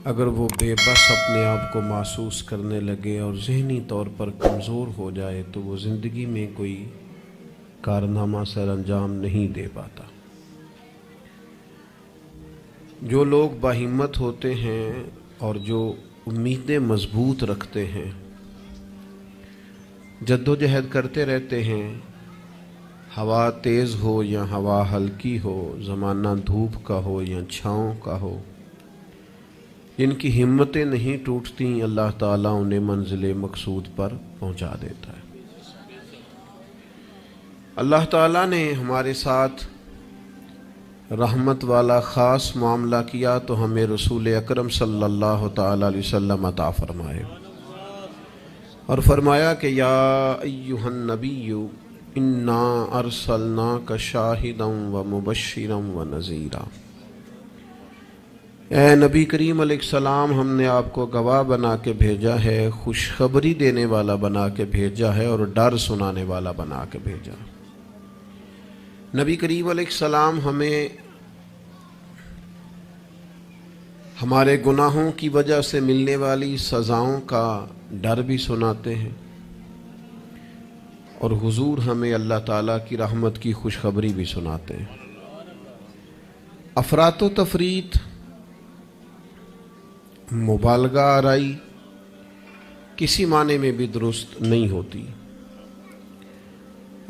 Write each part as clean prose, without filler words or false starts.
اگر وہ بے بس اپنے آپ کو محسوس کرنے لگے اور ذہنی طور پر کمزور ہو جائے تو وہ زندگی میں کوئی کارنامہ سر انجام نہیں دے پاتا۔ جو لوگ باہمت ہوتے ہیں اور جو امیدیں مضبوط رکھتے ہیں، جد و جہد کرتے رہتے ہیں، ہوا تیز ہو یا ہوا ہلکی ہو، زمانہ دھوپ کا ہو یا چھاؤں کا ہو، جن کی ہمتیں نہیں ٹوٹتی، اللہ تعالیٰ انہیں منزل مقصود پر پہنچا دیتا ہے۔ اللہ تعالیٰ نے ہمارے ساتھ رحمت والا خاص معاملہ کیا تو ہمیں رسول اکرم صلی اللہ تعالیٰ علیہ وسلم عطا فرمائے، اور فرمایا کہ یا ایہا النبی انا ارسلناک شاہدا ومبشرا ونذیرا، اے نبی کریم علیہ السلام، ہم نے آپ کو گواہ بنا کے بھیجا ہے، خوشخبری دینے والا بنا کے بھیجا ہے، اور ڈر سنانے والا بنا کے بھیجا۔ نبی کریم علیہ السلام ہمیں ہمارے گناہوں کی وجہ سے ملنے والی سزاؤں کا ڈر بھی سناتے ہیں، اور حضور ہمیں اللہ تعالیٰ کی رحمت کی خوشخبری بھی سناتے ہیں۔ افراط و تفریط، مبالغہ آرائی کسی معنی میں بھی درست نہیں ہوتی۔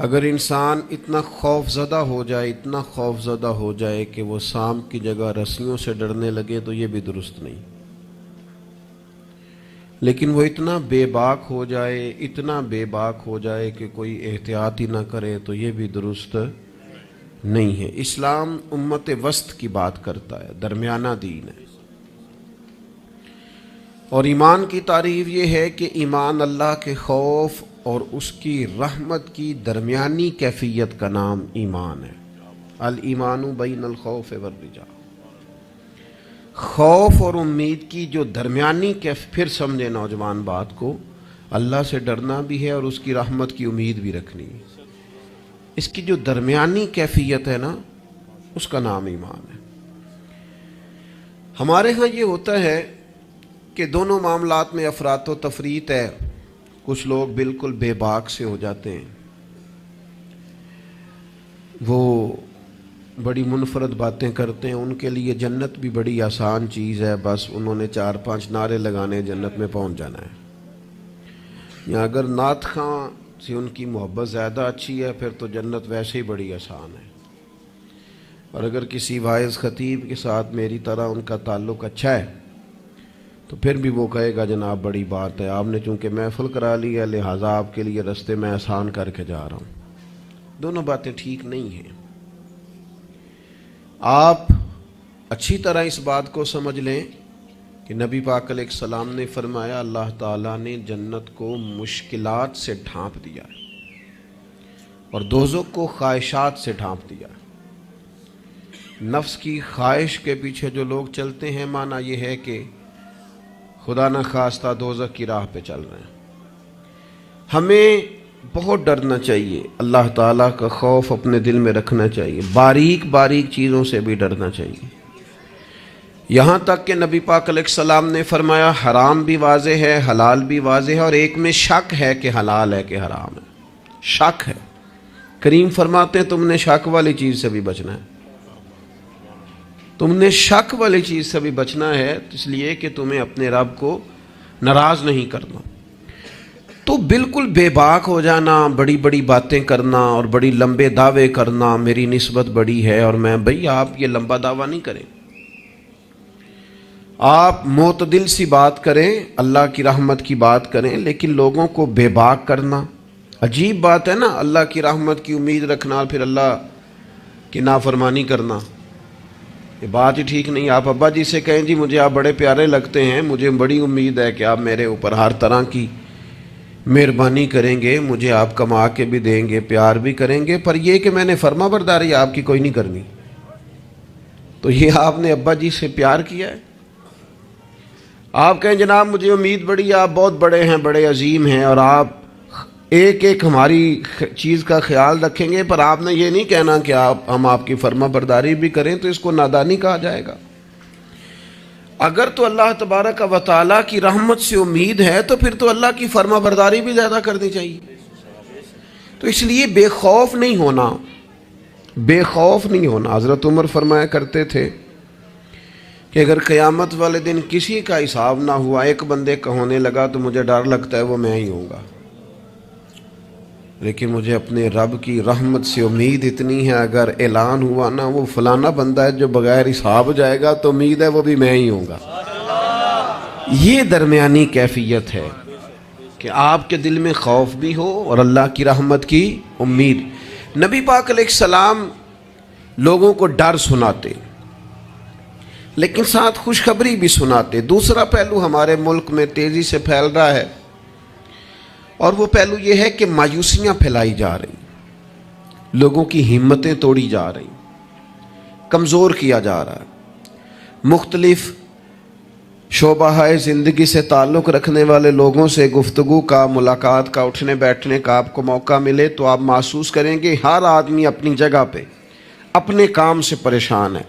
اگر انسان اتنا خوف زدہ ہو جائے، اتنا خوف زدہ ہو جائے کہ وہ سانپ کی جگہ رسیوں سے ڈرنے لگے تو یہ بھی درست نہیں، لیکن وہ اتنا بے باک ہو جائے، اتنا بے باک ہو جائے کہ کوئی احتیاط ہی نہ کرے تو یہ بھی درست نہیں ہے۔ اسلام امت وسط کی بات کرتا ہے، درمیانہ دین ہے، اور ایمان کی تعریف یہ ہے کہ ایمان اللہ کے خوف اور اس کی رحمت کی درمیانی کیفیت کا نام ایمان ہے۔ الایمان بین الخوف والرجاء، خوف اور امید کی جو درمیانی پھر سمجھے نوجوان بات کو، اللہ سے ڈرنا بھی ہے اور اس کی رحمت کی امید بھی رکھنی ہے، اس کی جو درمیانی کیفیت ہے نا، اس کا نام ایمان ہے۔ ہمارے ہاں یہ ہوتا ہے کہ دونوں معاملات میں افراط و تفریط ہے، کچھ لوگ بالکل بے باک سے ہو جاتے ہیں، وہ بڑی منفرد باتیں کرتے ہیں، ان کے لیے جنت بھی بڑی آسان چیز ہے، بس انہوں نے 4-5 نعرے لگانے، جنت میں پہنچ جانا ہے۔ یا اگر نعت خواں سے ان کی محبت زیادہ اچھی ہے پھر تو جنت ویسے ہی بڑی آسان ہے، اور اگر کسی واعظ خطیب کے ساتھ میری طرح ان کا تعلق اچھا ہے تو پھر بھی وہ کہے گا جناب بڑی بات ہے، آپ نے چونکہ محفل کرا لی ہے لہٰذا آپ کے لیے رستے میں آسان کر کے جا رہا ہوں۔ دونوں باتیں ٹھیک نہیں ہیں۔ آپ اچھی طرح اس بات کو سمجھ لیں کہ نبی پاک علیہ السلام نے فرمایا اللہ تعالیٰ نے جنت کو مشکلات سے ڈھانپ دیا ہے اور دوزخ کو خواہشات سے ڈھانپ دیا ہے۔ نفس کی خواہش کے پیچھے جو لوگ چلتے ہیں، معنی یہ ہے کہ خدا نہ خواستہ دوزخ کی راہ پہ چل رہے ہیں۔ ہمیں بہت ڈرنا چاہیے، اللہ تعالیٰ کا خوف اپنے دل میں رکھنا چاہیے، باریک باریک چیزوں سے بھی ڈرنا چاہیے، یہاں تک کہ نبی پاک علیہ السلام نے فرمایا حرام بھی واضح ہے، حلال بھی واضح ہے، اور ایک میں شک ہے کہ حلال ہے کہ حرام ہے، شک ہے۔ کریم فرماتے ہیں تم نے شک والی چیز سے بھی بچنا ہے، تم نے شک والی چیز سے بھی بچنا ہے، اس لیے کہ تمہیں اپنے رب کو ناراض نہیں کرنا۔ تو بالکل بے باک ہو جانا، بڑی بڑی باتیں کرنا اور بڑی لمبے دعوے کرنا، میری نسبت بڑی ہے اور میں، بھئی آپ یہ لمبا دعویٰ نہیں کریں، آپ معتدل سی بات کریں، اللہ کی رحمت کی بات کریں، لیکن لوگوں کو بے باک کرنا عجیب بات ہے نا، اللہ کی رحمت کی امید رکھنا اور پھر اللہ کی نافرمانی کرنا، یہ بات ہی ٹھیک نہیں۔ آپ ابا جی سے کہیں جی مجھے آپ بڑے پیارے لگتے ہیں، مجھے بڑی امید ہے کہ آپ میرے اوپر ہر طرح کی مہربانی کریں گے، مجھے آپ کما کے بھی دیں گے، پیار بھی کریں گے، پر یہ کہ میں نے فرما برداری آپ کی کوئی نہیں کرنی، تو یہ آپ نے ابا جی سے پیار کیا ہے؟ آپ کہیں جناب مجھے امید بڑی، آپ بہت بڑے ہیں، بڑے عظیم ہیں، اور آپ ایک ایک ہماری چیز کا خیال رکھیں گے، پر آپ نے یہ نہیں کہنا کہ ہم آپ کی فرما برداری بھی کریں، تو اس کو نادانی کہا جائے گا۔ اگر تو اللہ تبارک و تعالیٰ کی رحمت سے امید ہے تو پھر تو اللہ کی فرما برداری بھی زیادہ کرنی چاہیے. تو اس لیے بے خوف نہیں ہونا، بے خوف نہیں ہونا. حضرت عمر فرمایا کرتے تھے کہ اگر قیامت والے دن کسی کا حساب نہ ہوا، ایک بندے کا ہونے لگا تو مجھے ڈر لگتا ہے وہ میں ہی ہوں گا، لیکن مجھے اپنے رب کی رحمت سے امید اتنی ہے اگر اعلان ہوا نا وہ فلانا بندہ ہے جو بغیر حساب جائے گا تو امید ہے وہ بھی میں ہی ہوں گا. یہ درمیانی کیفیت ہے کہ آپ کے دل میں خوف بھی ہو اور اللہ کی رحمت کی امید. نبی پاک علیہ السلام لوگوں کو ڈر سناتے لیکن ساتھ خوشخبری بھی سناتے. دوسرا پہلو ہمارے ملک میں تیزی سے پھیل رہا ہے اور وہ پہلو یہ ہے کہ مایوسیاں پھیلائی جا رہی، لوگوں کی ہمتیں توڑی جا رہی، کمزور کیا جا رہا ہے. مختلف شعبہ زندگی سے تعلق رکھنے والے لوگوں سے گفتگو کا، ملاقات کا، اٹھنے بیٹھنے کا آپ کو موقع ملے تو آپ محسوس کریں گے ہر آدمی اپنی جگہ پہ اپنے کام سے پریشان ہے.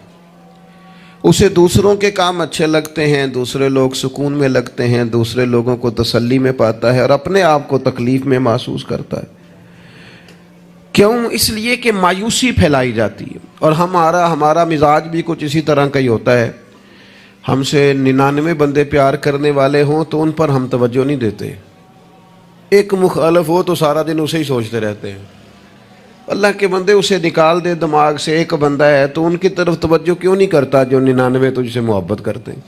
اسے دوسروں کے کام اچھے لگتے ہیں، دوسرے لوگ سکون میں لگتے ہیں، دوسرے لوگوں کو تسلی میں پاتا ہے اور اپنے آپ کو تکلیف میں محسوس کرتا ہے. کیوں؟ اس لیے کہ مایوسی پھیلائی جاتی ہے. اور ہمارا مزاج بھی کچھ اسی طرح کا ہی ہوتا ہے. ہم سے 99 بندے پیار کرنے والے ہوں تو ان پر ہم توجہ نہیں دیتے، ایک مخالف ہو تو سارا دن اسے ہی سوچتے رہتے ہیں. اللہ کے بندے اسے نکال دے دماغ سے، ایک بندہ ہے تو ان کی طرف توجہ کیوں نہیں کرتا جو 99 تجھ سے محبت کرتے ہیں؟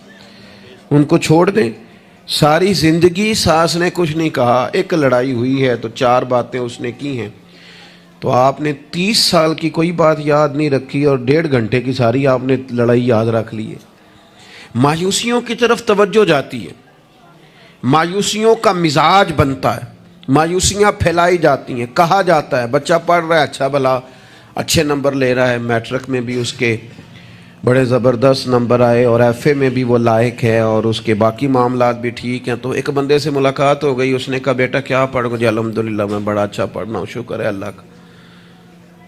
ان کو چھوڑ دیں. ساری زندگی ساس نے کچھ نہیں کہا، ایک لڑائی ہوئی ہے تو 4 باتیں اس نے کی ہیں، تو آپ نے 30 سال کی کوئی بات یاد نہیں رکھی اور 1.5 گھنٹے کی ساری آپ نے لڑائی یاد رکھ لی ہے. مایوسیوں کی طرف توجہ جاتی ہے، مایوسیوں کا مزاج بنتا ہے، مایوسیاں پھیلائی جاتی ہیں. کہا جاتا ہے بچہ پڑھ رہا ہے، اچھا بھلا اچھے نمبر لے رہا ہے، میٹرک میں بھی اس کے بڑے زبردست نمبر آئے اور ایف اے میں بھی وہ لائق ہے اور اس کے باقی معاملات بھی ٹھیک ہیں. تو ایک بندے سے ملاقات ہو گئی، اس نے کہا بیٹا کیا پڑھ گئے؟ الحمدللہ میں بڑا اچھا پڑھنا ہوں، شکر ہے اللہ کا.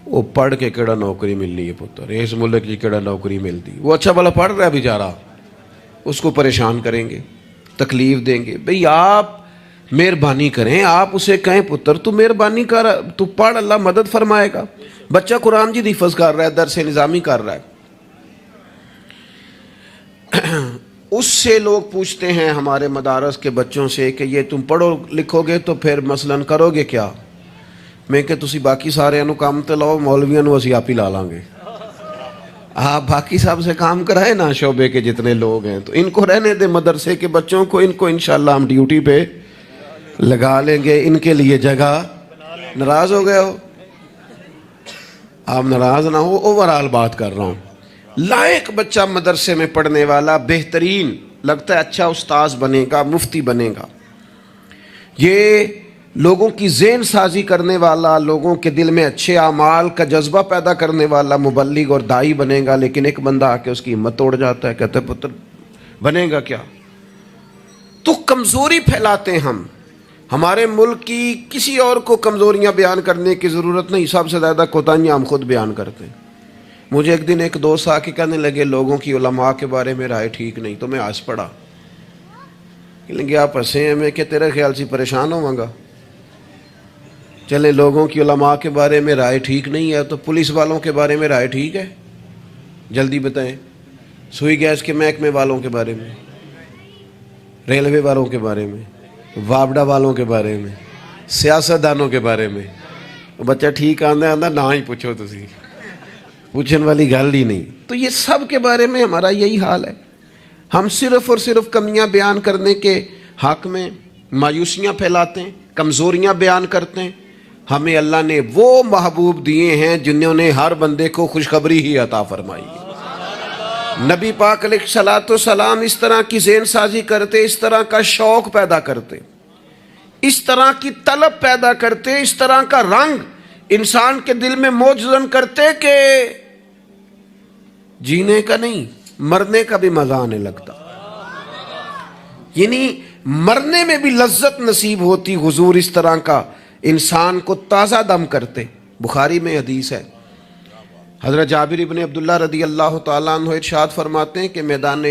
وہ پڑھ کے کیڑا نوکری مل رہی ہے پتر، اس ملک کی کیڑا نوکری ملتی؟ وہ اچھا بھلا پڑھ رہا ہے بیچارہ، اس کو پریشان کریں گے، تکلیف دیں گے. بھئی آپ مہربانی کریں، آپ اسے کہیں پتر تو مہربانی کر، تو پڑھ، اللہ مدد فرمائے گا. بچہ قرآن جی حفظ کر رہا ہے، درس نظامی کر رہا ہے، اس سے لوگ پوچھتے ہیں ہمارے مدارس کے بچوں سے کہ یہ تم پڑھو لکھو گے تو پھر مثلاً کرو گے کیا؟ میں کہ تسی باقی سارے انو کام تے لاؤ، مولویاں نو اسی آپ ہی لا لیں گے. آپ باقی صاحب سے کام کرائے نا، شعبے کے جتنے لوگ ہیں، تو ان کو رہنے دے مدرسے کے بچوں کو، ان کو انشاءاللہ ہم ڈیوٹی پہ لگا لیں گے، ان کے لیے جگہ. ناراض ہو گئے ہو؟ آپ ناراض نہ ہو، اوورال بات کر رہا ہوں. لائق بچہ مدرسے میں پڑھنے والا بہترین لگتا ہے، اچھا استاذ بنے گا، مفتی بنے گا، یہ لوگوں کی ذہن سازی کرنے والا، لوگوں کے دل میں اچھے اعمال کا جذبہ پیدا کرنے والا مبلغ اور داعی بنے گا. لیکن ایک بندہ آ کے اس کی ہمت توڑ جاتا ہے، کہتا ہے پتر بنے گا کیا؟ تو کمزوری پھیلاتے ہم. ہمارے ملک کی کسی اور کو کمزوریاں بیان کرنے کی ضرورت نہیں، سب سے زیادہ کوتاہیاں ہم خود بیان کرتے ہیں. مجھے ایک دن ایک دوست آ کے کہنے لگے لوگوں کی علماء کے بارے میں رائے ٹھیک نہیں، تو میں ہنس پڑا. کہ آپ ہنسے ہیں، میں کہ تیرے خیال سے پریشان ہوں گا. چلے لوگوں کی علماء کے بارے میں رائے ٹھیک نہیں ہے تو پولیس والوں کے بارے میں رائے ٹھیک ہے؟ جلدی بتائیں. سوئی گیس کے محکمے والوں کے بارے میں، ریلوے والوں کے بارے میں، وابڈا والوں کے بارے میں، سیاستدانوں کے بارے میں. بچہ ٹھیک آندا نہ ہی پوچھو، تسی پوچھنے والی گل ہی نہیں. تو یہ سب کے بارے میں ہمارا یہی حال ہے. ہم صرف اور صرف کمیاں بیان کرنے کے حق میں مایوسیاں پھیلاتے ہیں، کمزوریاں بیان کرتے ہیں. ہمیں اللہ نے وہ محبوب دیے ہیں جنہوں نے ہر بندے کو خوشخبری ہی عطا فرمائی. نبی پاک علیہ الصلوۃ والسلام اس طرح کی ذہن سازی کرتے، اس طرح کا شوق پیدا کرتے، اس طرح کی طلب پیدا کرتے، اس طرح کا رنگ انسان کے دل میں موجزن کرتے کہ جینے کا نہیں مرنے کا بھی مزہ آنے لگتا. یعنی مرنے میں بھی لذت نصیب ہوتی. حضور اس طرح کا انسان کو تازہ دم کرتے. بخاری میں حدیث ہے، حضرت جابر ابن عبداللہ رضی اللہ تعالیٰ عنہ ارشاد فرماتے ہیں کہ میدان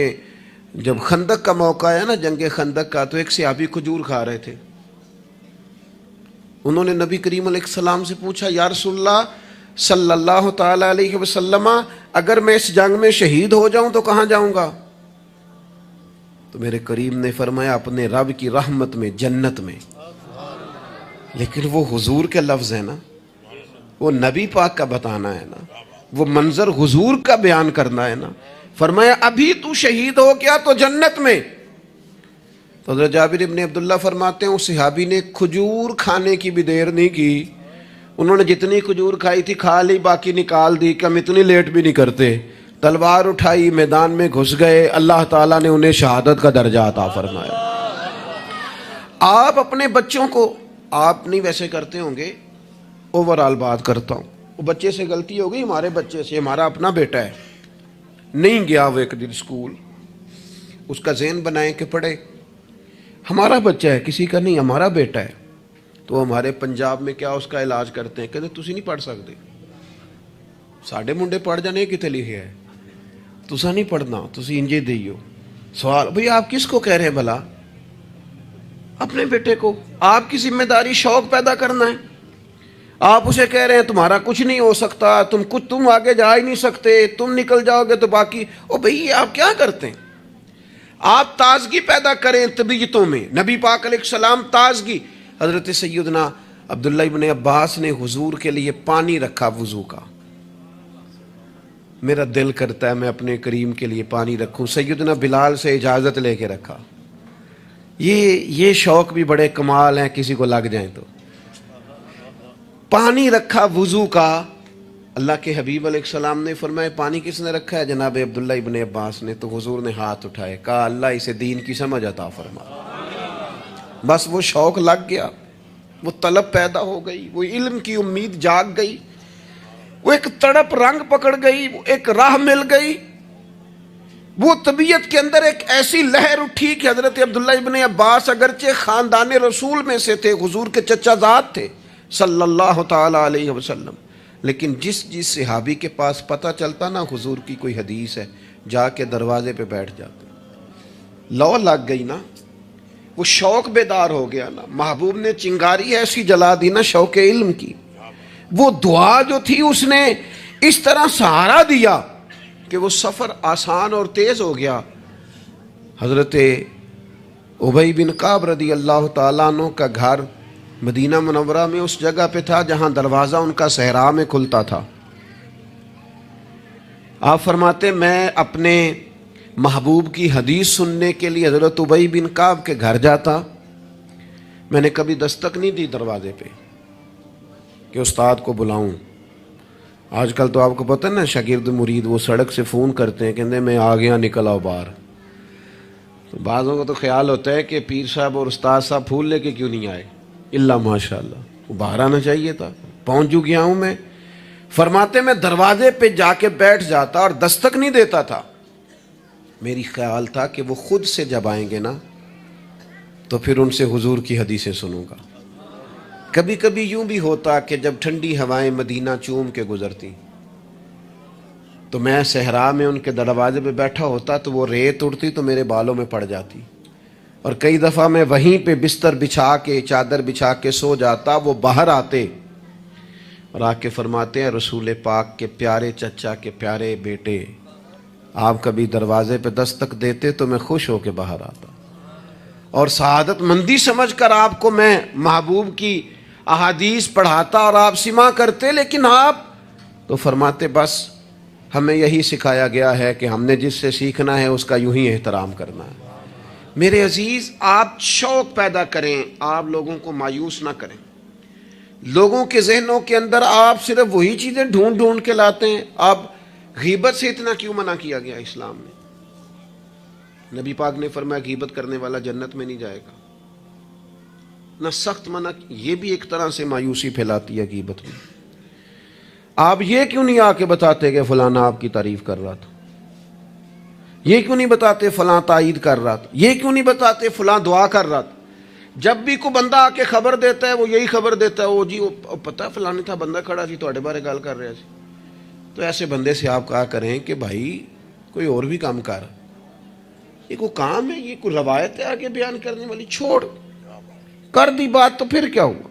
جب خندق کا موقع آیا نا، جنگ خندق کا، تو ایک صحابی کھجور کھا رہے تھے. انہوں نے نبی کریم علیہ السلام سے پوچھا، یا رسول اللہ صلی اللہ تعالی علیہ وسلم، اگر میں اس جنگ میں شہید ہو جاؤں تو کہاں جاؤں گا؟ تو میرے کریم نے فرمایا اپنے رب کی رحمت میں، جنت میں. لیکن وہ حضور کے لفظ ہیں نا، وہ نبی پاک کا بتانا ہے نا، وہ منظر حضور کا بیان کرنا ہے نا. فرمایا ابھی تو شہید ہو گیا تو جنت میں. تو حضرت جابر ابن عبداللہ فرماتے ہیں اس صحابی نے کھجور کھانے کی بھی دیر نہیں کی، انہوں نے جتنی کھجور کھائی تھی کھا لی، باقی نکال دی کہ ہم اتنی لیٹ بھی نہیں کرتے. تلوار اٹھائی، میدان میں گھس گئے، اللہ تعالیٰ نے انہیں شہادت کا درجہ عطا فرمایا. آپ اپنے بچوں کو، آپ نہیں ویسے کرتے ہوں گے، اوورآل بات کرتا ہوں، وہ بچے سے غلطی ہو گئی، ہمارے بچے سے، ہمارا اپنا بیٹا ہے، نہیں گیا وہ ایک دن اسکول، اس کا ذہن بنائیں کہ پڑھے. ہمارا بچہ ہے، کسی کا نہیں، ہمارا بیٹا ہے. تو ہمارے پنجاب میں کیا اس کا علاج کرتے ہیں، کہتے تسی نہیں پڑھ سکتے، ساڈے منڈے پڑھ جانے کتے لکھے ہے، تسا نہیں پڑھنا، تسی انجے دیو. سوال، بھئی آپ کس کو کہہ رہے ہیں بھلا؟ اپنے بیٹے کو. آپ کی ذمہ داری شوق پیدا کرنا ہے. آپ اسے کہہ رہے ہیں تمہارا کچھ نہیں ہو سکتا، تم آگے جا ہی نہیں سکتے، تم نکل جاؤ گے تو باقی. او بھئی آپ کیا کرتے ہیں؟ آپ تازگی پیدا کریں طبیعتوں میں. نبی پاک علیہ السلام تازگی. حضرت سیدنا عبداللہ ابن عباس نے حضور کے لیے پانی رکھا وضو کا. میرا دل کرتا ہے میں اپنے کریم کے لیے پانی رکھوں. سیدنا بلال سے اجازت لے کے رکھا. یہ شوق بھی بڑے کمال ہیں، کسی کو لگ جائیں تو. پانی رکھا وضو کا. اللہ کے حبیب علیہ السلام نے فرمایا پانی کس نے رکھا ہے؟ جناب عبداللہ ابن عباس نے. تو حضور نے ہاتھ اٹھائے، کہا اللہ اسے دین کی سمجھ عطا فرما. بس وہ شوق لگ گیا، وہ طلب پیدا ہو گئی، وہ علم کی امید جاگ گئی، وہ ایک تڑپ رنگ پکڑ گئی، وہ ایک راہ مل گئی. وہ طبیعت کے اندر ایک ایسی لہر اٹھی کہ حضرت عبداللہ ابن عباس اگرچہ خاندان رسول میں سے تھے، حضور کے چچا زاد تھے صلی اللہ تعالی علیہ وسلم، لیکن جس صحابی کے پاس پتہ چلتا نا حضور کی کوئی حدیث ہے، جا کے دروازے پہ بیٹھ جاتے. لو لگ گئی نا، وہ شوق بیدار ہو گیا نا. محبوب نے چنگاری ایسی جلا دی نا شوق علم کی. وہ دعا جو تھی اس نے اس طرح سہارا دیا کہ وہ سفر آسان اور تیز ہو گیا. حضرت ابی بن کعب رضی اللہ تعالیٰ عنہ کا گھر مدینہ منورہ میں اس جگہ پہ تھا جہاں دروازہ ان کا صحرا میں کھلتا تھا. آپ فرماتے میں اپنے محبوب کی حدیث سننے کے لیے حضرت ابی بن کعب کے گھر جاتا. میں نے کبھی دستک نہیں دی دروازے پہ کہ استاد کو بلاؤں. آج کل تو آپ کو پتہ ہے نا، شاگرد مرید وہ سڑک سے فون کرتے ہیں، کہتے ہیں میں آ گیا، نکل آؤ باہر. تو بعضوں کو تو خیال ہوتا ہے کہ پیر صاحب اور استاد صاحب پھول لے کے کیوں نہیں آئے، اللہ ماشاء اللہ وہ باہر آنا چاہیے تھا. پہنچ جو گیا ہوں میں. فرماتے میں دروازے پہ جا کے بیٹھ جاتا اور دستک نہیں دیتا تھا. میری خیال تھا کہ وہ خود سے جب آئیں گے نا تو پھر ان سے حضور کی حدیثیں سنوں گا. کبھی کبھی یوں بھی ہوتا کہ جب ٹھنڈی ہوائیں مدینہ چوم کے گزرتی تو میں صحرا میں ان کے دروازے پہ بیٹھا ہوتا تو وہ ریت اڑتی تو میرے بالوں میں پڑ جاتی، اور کئی دفعہ میں وہیں پہ بستر بچھا کے، چادر بچھا کے سو جاتا. وہ باہر آتے اور آ کے فرماتے ہیں رسول پاک کے پیارے چچا کے پیارے بیٹے، آپ کبھی دروازے پہ دستک دیتے تو میں خوش ہو کے باہر آتا اور سعادت مندی سمجھ کر آپ کو میں محبوب کی احادیث پڑھاتا اور آپ سماع کرتے. لیکن آپ تو فرماتے بس ہمیں یہی سکھایا گیا ہے کہ ہم نے جس سے سیکھنا ہے اس کا یوں ہی احترام کرنا ہے. میرے عزیز، آپ شوق پیدا کریں، آپ لوگوں کو مایوس نہ کریں. لوگوں کے ذہنوں کے اندر آپ صرف وہی چیزیں ڈھونڈ ڈھونڈ کے لاتے ہیں. آپ غیبت سے اتنا کیوں منع کیا گیا اسلام میں؟ نبی پاک نے فرمایا غیبت کرنے والا جنت میں نہیں جائے گا. نہ سخت منع. یہ بھی ایک طرح سے مایوسی پھیلاتی ہے غیبت میں. آپ یہ کیوں نہیں آ کے بتاتے کہ فلانا آپ کی تعریف کر رہا تھا؟ یہ کیوں نہیں بتاتے فلاں تائید کر رہا تھا؟ یہ کیوں نہیں بتاتے فلاں دعا کر رہا تھا؟ جب بھی کوئی بندہ آ کے خبر دیتا ہے وہ یہی خبر دیتا ہے، وہ جی وہ پتہ ہے فلاں تھا بندہ کھڑا سی تواڈے بارے گل کر رہا سی. تو ایسے بندے سے آپ کہا کریں کہ بھائی کوئی اور بھی کام کر. یہ کوئی کام ہے؟ یہ کوئی روایت ہے آگے بیان کرنے والی؟ چھوڑ، کر دی بات تو پھر کیا ہوا؟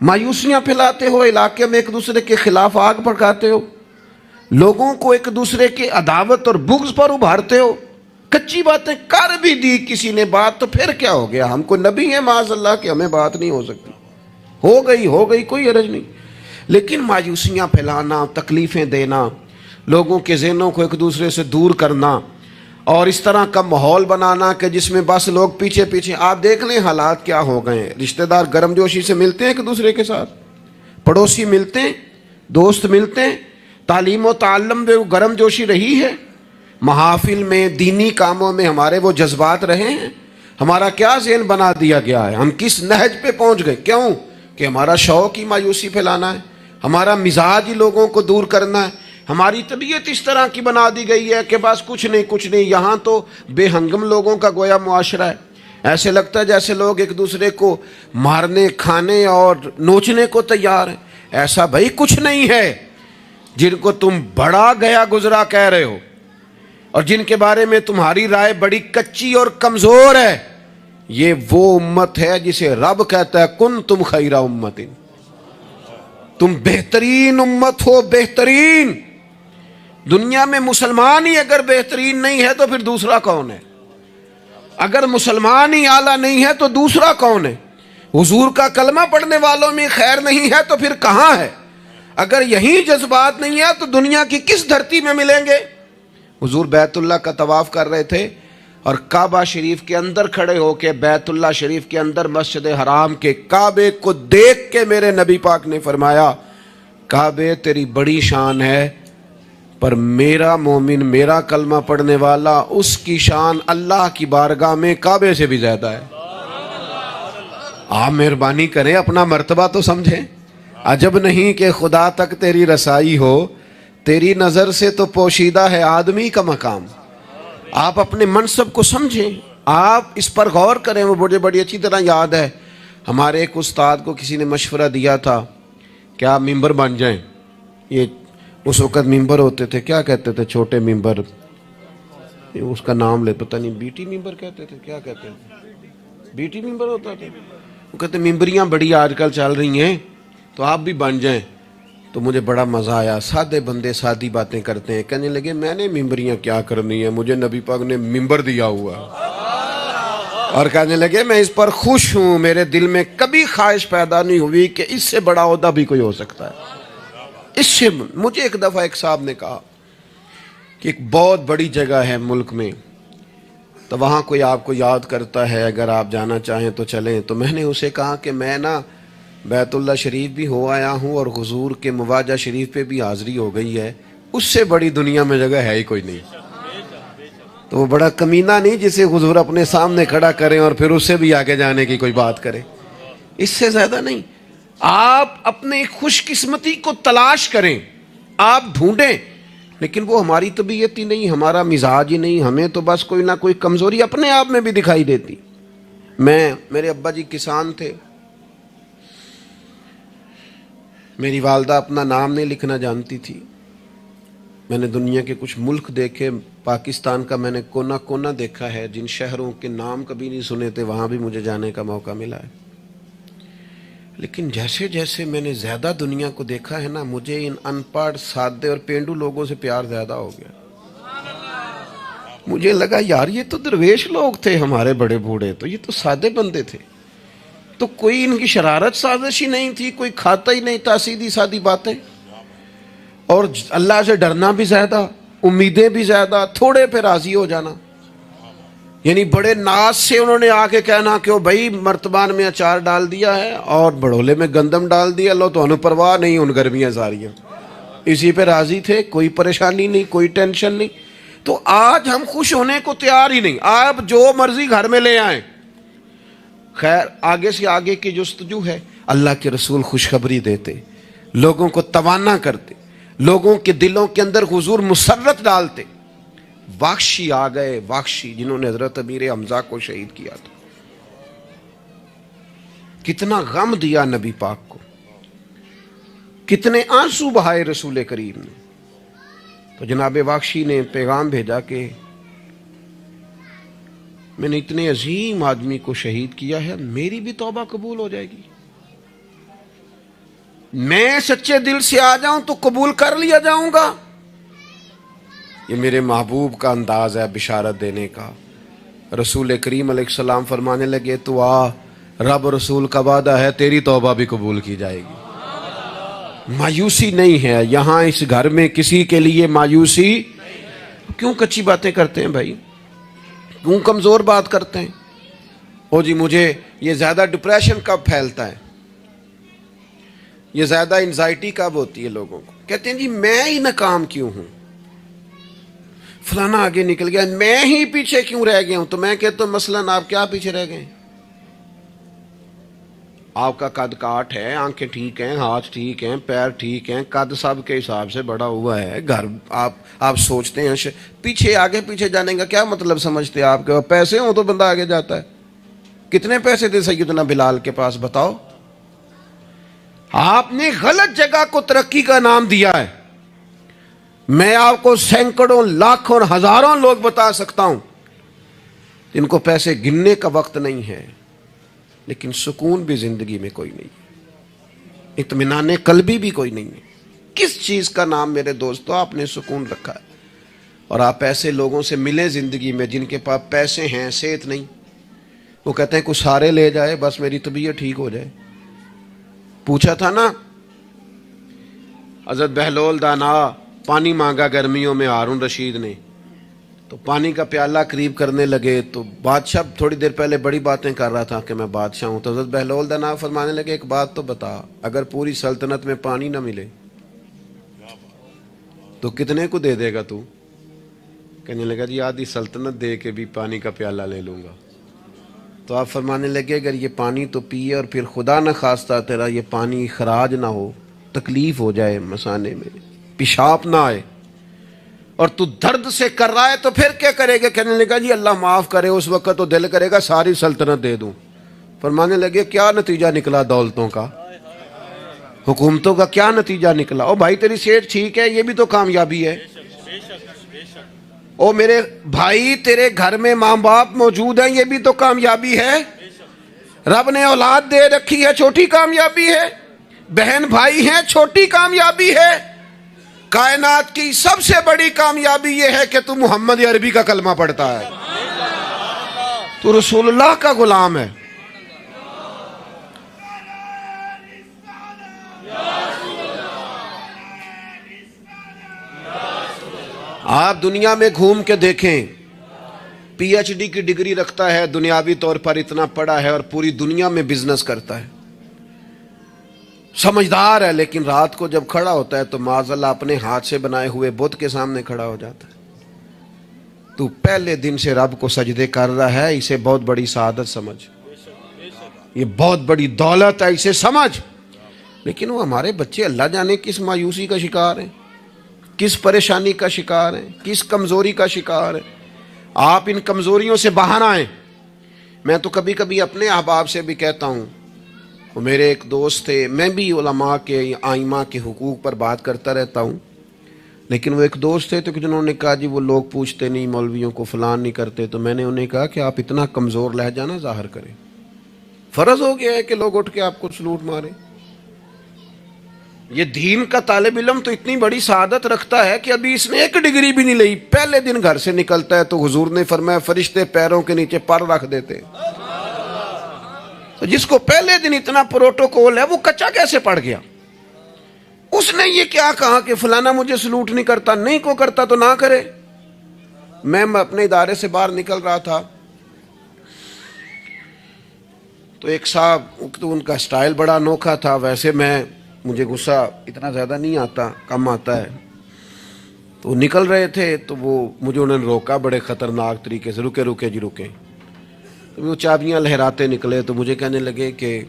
مایوسیاں پھیلاتے ہو، علاقے میں ایک دوسرے کے خلاف آگ بھڑکاتے ہو، لوگوں کو ایک دوسرے کے عداوت اور بغض پر ابھارتے ہو، کچی باتیں کر بھی دی کسی نے بات تو پھر کیا ہو گیا؟ ہم کو نبی ہیں معاذ اللہ کہ ہمیں بات نہیں ہو سکتی، ہو گئی کوئی حرج نہیں۔ لیکن مایوسیاں پھیلانا، تکلیفیں دینا، لوگوں کے ذہنوں کو ایک دوسرے سے دور کرنا، اور اس طرح کا ماحول بنانا کہ جس میں بس لوگ پیچھے پیچھے، آپ دیکھ لیں حالات کیا ہو گئے ہیں۔ رشتہ دار گرم جوشی سے ملتے ہیں ایک دوسرے کے ساتھ، پڑوسی ملتے ہیں، دوست ملتے ہیں، تعلیم و تعلم میں وہ گرم جوشی رہی ہے، محافل میں، دینی کاموں میں ہمارے وہ جذبات رہے ہیں؟ ہمارا کیا ذہن بنا دیا گیا ہے؟ ہم کس نہج پہ پہنچ گئے؟ کیوں کہ ہمارا شوق ہی مایوسی پھیلانا ہے، ہمارا مزاج ہی لوگوں کو دور کرنا ہے، ہماری طبیعت اس طرح کی بنا دی گئی ہے کہ بس کچھ نہیں۔ یہاں تو بے ہنگم لوگوں کا گویا معاشرہ ہے، ایسے لگتا ہے جیسے لوگ ایک دوسرے کو مارنے، کھانے اور نوچنے کو تیار ہیں۔ ایسا بھائی کچھ نہیں ہے۔ جن کو تم بڑا گیا گزرا کہہ رہے ہو اور جن کے بارے میں تمہاری رائے بڑی کچی اور کمزور ہے، یہ وہ امت ہے جسے رب کہتا ہے کن تم خیر امت، تم بہترین امت ہو، بہترین۔ دنیا میں مسلمان ہی اگر بہترین نہیں ہے تو پھر دوسرا کون ہے؟ اگر مسلمان ہی اعلیٰ نہیں ہے تو دوسرا کون ہے؟ حضور کا کلمہ پڑھنے والوں میں خیر نہیں ہے تو پھر کہاں ہے؟ اگر یہی جذبات نہیں ہے تو دنیا کی کس دھرتی میں ملیں گے؟ حضور بیت اللہ کا طواف کر رہے تھے اور کعبہ شریف کے اندر کھڑے ہو کے، بیت اللہ شریف کے اندر مسجد حرام کے کعبے کو دیکھ کے میرے نبی پاک نے فرمایا، کعبے تیری بڑی شان ہے، پر میرا مومن، میرا کلمہ پڑھنے والا، اس کی شان اللہ کی بارگاہ میں کعبے سے بھی زیادہ ہے۔ آپ مہربانی کریں، اپنا مرتبہ تو سمجھیں۔ عجب نہیں کہ خدا تک تیری رسائی ہو، تیری نظر سے تو پوشیدہ ہے آدمی کا مقام۔ آپ اپنے منصب کو سمجھیں، آپ اس پر غور کریں۔ وہ مجھے بڑی اچھی طرح یاد ہے، ہمارے ایک استاد کو کسی نے مشورہ دیا تھا کہ آپ ممبر بن جائیں۔ یہ اس وقت ممبر ہوتے تھے، کیا کہتے تھے، چھوٹے ممبر، اس کا نام لے پتہ نہیں، بی ٹی ممبر کہتے تھے، کیا کہتے تھے، بی ٹی ممبر ہوتا تھا۔ وہ کہتے ممبریاں بڑی آج کل چل رہی ہیں تو آپ بھی بن جائیں۔ تو مجھے بڑا مزہ آیا، سادے بندے سادی باتیں کرتے ہیں۔ کہنے لگے میں نے ممبریاں کیا کرنی ہے، مجھے نبی پاک نے ممبر دیا ہوا ہے۔ اور کہنے لگے میں اس پر خوش ہوں، میرے دل میں کبھی خواہش پیدا نہیں ہوئی کہ اس سے بڑا عہدہ بھی کوئی ہو سکتا ہے۔ اس سے مجھے ایک دفعہ ایک صاحب نے کہا کہ ایک بہت بڑی جگہ ہے ملک میں، تو وہاں کوئی آپ کو یاد کرتا ہے، اگر آپ جانا چاہیں تو چلیں۔ تو میں نے اسے کہا کہ میں نا بیت اللہ شریف بھی ہو آیا ہوں اور حضور کے مواجہ شریف پہ بھی حاضری ہو گئی ہے، اس سے بڑی دنیا میں جگہ ہے ہی کوئی نہیں۔ تو وہ بڑا کمینہ نہیں جسے حضور اپنے سامنے کھڑا کریں اور پھر اس سے بھی آگے جانے کی کوئی بات کرے، اس سے زیادہ نہیں۔ آپ اپنے خوش قسمتی کو تلاش کریں، آپ ڈھونڈیں، لیکن وہ ہماری طبیعت ہی نہیں، ہمارا مزاج ہی نہیں، ہمیں تو بس کوئی نہ کوئی کمزوری اپنے آپ میں بھی دکھائی دیتی۔ میرے ابا جی کسان تھے، میری والدہ اپنا نام نہیں لکھنا جانتی تھی۔ میں نے دنیا کے کچھ ملک دیکھے، پاکستان کا میں نے کونا کونا دیکھا ہے، جن شہروں کے نام کبھی نہیں سنے تھے وہاں بھی مجھے جانے کا موقع ملا ہے۔ لیکن جیسے جیسے میں نے زیادہ دنیا کو دیکھا ہے نا، مجھے ان ان پڑھ، سادے اور پینڈو لوگوں سے پیار زیادہ ہو گیا۔ مجھے لگا یار یہ تو درویش لوگ تھے ہمارے بڑے بوڑھے، تو یہ تو سادے بندے تھے، تو کوئی ان کی شرارت سازش ہی نہیں تھی، کوئی کھاتا ہی نہیں تھا، سیدھی سادی باتیں، اور اللہ سے ڈرنا بھی زیادہ، امیدیں بھی زیادہ، تھوڑے پہ راضی ہو جانا۔ یعنی بڑے ناز سے انہوں نے آ کے کہنا کہ بھائی مرتبان میں اچار ڈال دیا ہے اور بڑھولے میں گندم ڈال دیا، لو تو انہوں پرواہ نہیں، ان گرمیاں ساریاں اسی پہ راضی تھے، کوئی پریشانی نہیں، کوئی ٹینشن نہیں۔ تو آج ہم خوش ہونے کو تیار ہی نہیں، آپ جو مرضی گھر میں لے آئیں۔ خیر آگے سے آگے کی جستجو ہے، اللہ کے رسول خوشخبری دیتے، لوگوں کو توانا کرتے، لوگوں کے دلوں کے اندر حضور مسرت ڈالتے۔ واخشی آ گئے، واخشی جنہوں نے حضرت امیر حمزہ کو شہید کیا تھا، کتنا غم دیا نبی پاک کو، کتنے آنسو بہائے رسول کریم نے۔ تو جناب واخشی نے پیغام بھیجا کہ میں نے اتنے عظیم آدمی کو شہید کیا ہے، میری بھی توبہ قبول ہو جائے گی؟ میں سچے دل سے آ جاؤں تو قبول کر لیا جاؤں گا؟ یہ میرے محبوب کا انداز ہے بشارت دینے کا۔ رسول کریم علیہ السلام فرمانے لگے تو آ، رب رسول کا وعدہ ہے تیری توبہ بھی قبول کی جائے گی۔ مایوسی نہیں ہے یہاں اس گھر میں کسی کے لیے، مایوسی۔ کیوں کچی باتیں کرتے ہیں بھائی؟ کیوں کمزور بات کرتے ہیں؟ او جی مجھے یہ زیادہ ڈپریشن کب پھیلتا ہے، یہ زیادہ انزائٹی کب ہوتی ہے لوگوں کو؟ کہتے ہیں جی میں ہی ناکام کیوں ہوں، فلانا آگے نکل گیا، میں ہی پیچھے کیوں رہ گیا ہوں؟ تو میں کہتا ہوں مثلاً آپ کیا پیچھے رہ گئے؟ آپ کا قد کاٹ ہے، آنکھیں ٹھیک ہیں، ہاتھ ٹھیک ہیں، پیر ٹھیک ہیں، قد سب کے حساب سے بڑا ہوا ہے، گھر آپ سوچتے ہیں پیچھے آگے پیچھے جانے کا کیا مطلب سمجھتے ہیں آپ کے؟ پیسے ہوں تو بندہ آگے جاتا ہے۔ کتنے پیسے تھے سیدنا بلال کے پاس بتاؤ؟ آپ نے غلط جگہ کو ترقی کا نام دیا ہے۔ میں آپ کو سینکڑوں لاکھوں ہزاروں لوگ بتا سکتا ہوں جن کو پیسے گننے کا وقت نہیں ہے، لیکن سکون بھی زندگی میں کوئی نہیں ہے، اطمینان قلبی بھی کوئی نہیں ہے۔ کس چیز کا نام میرے دوستو آپ نے سکون رکھا ہے؟ اور آپ ایسے لوگوں سے ملیں زندگی میں جن کے پاس پیسے ہیں، صحت نہیں، وہ کہتے ہیں کچھ سارے لے جائے بس میری طبیعت ٹھیک ہو جائے۔ پوچھا تھا نا حضرت بہلول دانا، پانی مانگا گرمیوں میں ہارون رشید نے، تو پانی کا پیالہ قریب کرنے لگے تو بادشاہ تھوڑی دیر پہلے بڑی باتیں کر رہا تھا کہ میں بادشاہ ہوں، تو حضرت بہلول دانا فرمانے لگے ایک بات تو بتا، اگر پوری سلطنت میں پانی نہ ملے تو کتنے کو دے دے گا تو؟ کہنے لگا جی آدھی سلطنت دے کے بھی پانی کا پیالہ لے لوں گا۔ تو آپ فرمانے لگے اگر یہ پانی تو پیے اور پھر خدا نہ خواستہ تیرا یہ پانی خراج نہ ہو، تکلیف ہو جائے مسانے میں، پیشاب نہ آئے، اور تو درد سے کر رہا ہے تو پھر کیا کرے گا؟ کہنے لگا جی اللہ معاف کرے، اس وقت تو دل کرے گا ساری سلطنت دے دوں۔ فرمانے لگے کیا نتیجہ نکلا دولتوں کا، حکومتوں کا کیا نتیجہ نکلا؟ او بھائی تیری صحت ٹھیک ہے، یہ بھی تو کامیابی ہے۔ او میرے بھائی تیرے گھر میں ماں باپ موجود ہیں، یہ بھی تو کامیابی ہے۔ رب نے اولاد دے رکھی ہے، چھوٹی کامیابی ہے۔ بہن بھائی ہیں، چھوٹی کامیابی ہے۔ کائنات کی سب سے بڑی کامیابی یہ ہے کہ تو محمد عربی کا کلمہ پڑھتا ہے، تو رسول اللہ کا غلام ہے۔ آپ دنیا میں گھوم کے دیکھیں، پی ایچ ڈی کی ڈگری رکھتا ہے، دنیاوی طور پر اتنا پڑھا ہے اور پوری دنیا میں بزنس کرتا ہے، سمجھدار ہے، لیکن رات کو جب کھڑا ہوتا ہے تو معاذاللہ اپنے ہاتھ سے بنائے ہوئے بت کے سامنے کھڑا ہو جاتا ہے۔ تو پہلے دن سے رب کو سجدے کر رہا ہے، اسے بہت بڑی سعادت سمجھ، یہ بہت بڑی دولت ہے، اسے سمجھ۔ لیکن وہ ہمارے بچے اللہ جانے کس مایوسی کا شکار ہیں، کس پریشانی کا شکار ہیں، کس کمزوری کا شکار ہیں۔ آپ ان کمزوریوں سے باہر آئیں۔ میں تو کبھی کبھی اپنے احباب سے بھی کہتا ہوں، وہ میرے ایک دوست تھے، میں بھی علماء کے آئمہ کے حقوق پر بات کرتا رہتا ہوں، لیکن وہ ایک دوست تھے تو جنہوں نے کہا جی وہ لوگ پوچھتے نہیں مولویوں کو، فلان نہیں کرتے، تو میں نے انہیں کہا کہ آپ اتنا کمزور لہجہ نہ ظاہر کریں، فرض ہو گیا ہے کہ لوگ اٹھ کے آپ کو سلوٹ ماریں۔ یہ دین کا طالب علم تو اتنی بڑی سعادت رکھتا ہے کہ ابھی اس نے ایک ڈگری بھی نہیں لئی، پہلے دن گھر سے نکلتا ہے تو حضور نے فرمایا فرشتے پیروں کے نیچے پر رکھ دیتے ہیں۔ تو جس کو پہلے دن اتنا پروٹوکول ہے وہ کچا کیسے پڑ گیا؟ اس نے یہ کیا کہا کہ فلانا مجھے سلوٹ نہیں کرتا، نہیں کو کرتا تو نہ کرے۔ میں اپنے ادارے سے باہر نکل رہا تھا تو ایک صاحب، تو ان کا سٹائل بڑا انوکھا تھا، ویسے مجھے غصہ اتنا زیادہ نہیں آتا، کم آتا ہے، تو وہ نکل رہے تھے تو مجھے انہوں نے روکا بڑے خطرناک طریقے سے، رکے رکے جی رکے، تو وہ چابیاں لہراتے نکلے، تو مجھے کہنے لگے کہ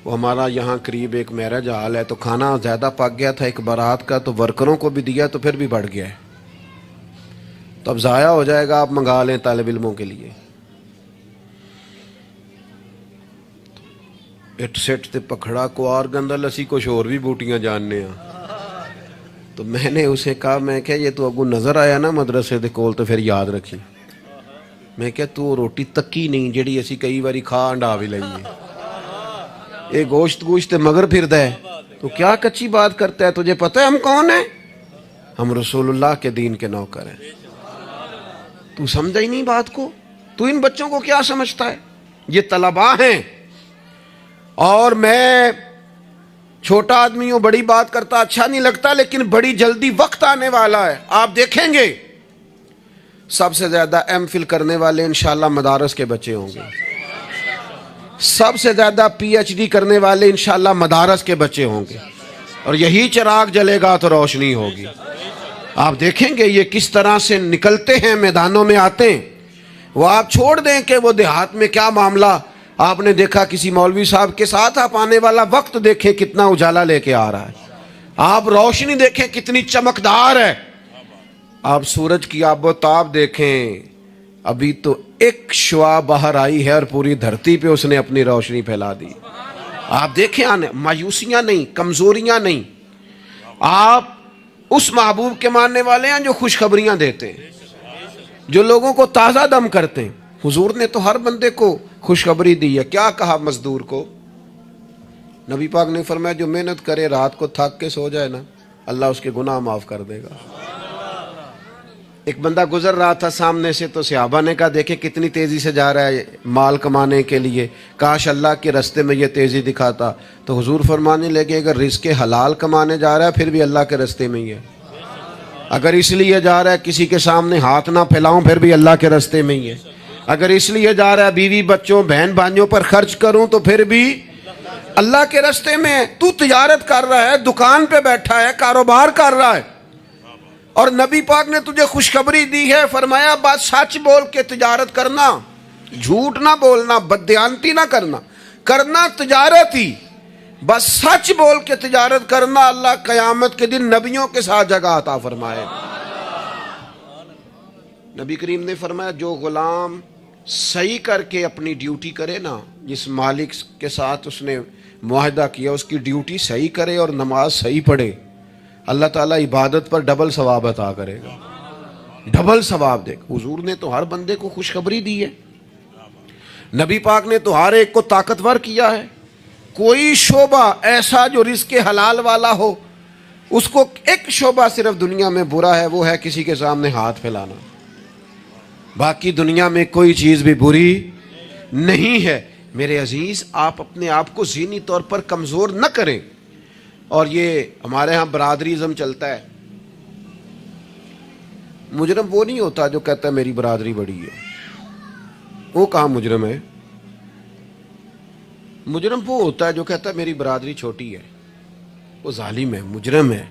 وہ ہمارا یہاں قریب ایک میرج ہال ہے، تو کھانا زیادہ پک گیا تھا ایک بارات کا، تو ورکروں کو بھی دیا تو پھر بھی بڑھ گیا ہے، تو اب ضائع ہو جائے گا، آپ منگا لیں طالب علموں کے لیے۔ اٹ سٹ تے پکھڑا کو اور گندل اسی کچھ اور بھی بوٹیاں جاننے ہیں۔ تو میں نے اسے کہا، میں کہ یہ تو اگو نظر آیا نا مدرسے دے کول تو پھر یاد رکھی۔ میں کہا تو روٹی تکی نہیں جڑی اسی کئی باری کھا انڈا بھی لئیے، یہ گوشت مگر پھردا ہے، تو کیا کچی بات کرتا ہے؟ تجھے پتہ ہے ہم کون ہیں؟ ہم رسول اللہ کے دین کے نوکر ہیں۔ تو سمجھا ہی نہیں بات کو، تو ان بچوں کو کیا سمجھتا ہے؟ یہ طلباء ہیں، اور میں چھوٹا آدمی ہوں، بڑی بات کرتا اچھا نہیں لگتا، لیکن بڑی جلدی وقت آنے والا ہے، آپ دیکھیں گے سب سے زیادہ ایم فل کرنے والے انشاءاللہ مدارس کے بچے ہوں گے، سب سے زیادہ پی ایچ ڈی کرنے والے انشاءاللہ مدارس کے بچے ہوں گے، اور یہی چراغ جلے گا تو روشنی ہوگی۔ آپ دیکھیں گے یہ کس طرح سے نکلتے ہیں، میدانوں میں آتے ہیں۔ وہ آپ چھوڑ دیں کہ وہ دیہات میں کیا معاملہ، آپ نے دیکھا کسی مولوی صاحب کے ساتھ، آپ آنے والا وقت دیکھیں کتنا اجالا لے کے آ رہا ہے، آپ روشنی دیکھیں کتنی چمکدار ہے، آپ سورج کی آب و تاب دیکھیں، ابھی تو ایک شعاع باہر آئی ہے اور پوری دھرتی پہ اس نے اپنی روشنی پھیلا دی۔ آپ دیکھیں آنے، مایوسیاں نہیں، کمزوریاں نہیں، آپ اس محبوب کے ماننے والے ہیں جو خوشخبریاں دیتے ہیں، جو لوگوں کو تازہ دم کرتے ہیں۔ حضور نے تو ہر بندے کو خوشخبری دی ہے۔ کیا کہا مزدور کو؟ نبی پاک نے فرمایا جو محنت کرے رات کو تھک کے سو جائے نا، اللہ اس کے گناہ معاف کر دے گا۔ ایک بندہ گزر رہا تھا سامنے سے، تو صحابہ نے کہا دیکھیں کتنی تیزی سے جا رہا ہے مال کمانے کے لیے، کاش اللہ کے رستے میں یہ تیزی دکھاتا۔ تو حضور فرمانے لگے اگر رزق حلال کمانے جا رہا ہے پھر بھی اللہ کے رستے میں ہی ہے، اگر اس لیے جا رہا ہے کسی کے سامنے ہاتھ نہ پھیلاؤں پھر بھی اللہ کے رستے میں ہی ہے، اگر اس لیے جا رہا ہے بیوی بچوں بہن بھائیوں پر خرچ کروں تو پھر بھی اللہ کے رستے میں ہے۔ تو تجارت کر رہا ہے، دکان پہ بیٹھا ہے، کاروبار کر رہا ہے، اور نبی پاک نے تجھے خوشخبری دی ہے، فرمایا بات سچ بول کے تجارت کرنا، جھوٹ نہ بولنا، بددیانتی نہ کرنا، کرنا تجارت ہی، بس سچ بول کے تجارت کرنا، اللہ قیامت کے دن نبیوں کے ساتھ جگہ عطا فرمائے۔ نبی کریم نے فرمایا جو غلام صحیح کر کے اپنی ڈیوٹی کرے نا، جس مالک کے ساتھ اس نے معاہدہ کیا اس کی ڈیوٹی صحیح کرے اور نماز صحیح پڑھے، اللہ تعالیٰ عبادت پر ڈبل ثواب عطا کرے گا، ڈبل ثواب دے گا۔ حضور نے تو ہر بندے کو خوشخبری دی ہے، نبی پاک نے تو ہر ایک کو طاقتور کیا ہے۔ کوئی شعبہ ایسا جو رزق حلال والا ہو، اس کو ایک شعبہ صرف دنیا میں برا ہے، وہ ہے کسی کے سامنے ہاتھ پھیلانا، باقی دنیا میں کوئی چیز بھی بری نہیں ہے۔ میرے عزیز، آپ اپنے آپ کو ذہنی طور پر کمزور نہ کریں۔ اور یہ ہمارے ہاں برادریزم چلتا ہے، مجرم وہ نہیں ہوتا جو کہتا ہے میری برادری بڑی ہے، وہ کہاں مجرم ہے؟ مجرم وہ ہوتا ہے جو کہتا ہے میری برادری چھوٹی ہے، وہ ظالم ہے، مجرم ہے۔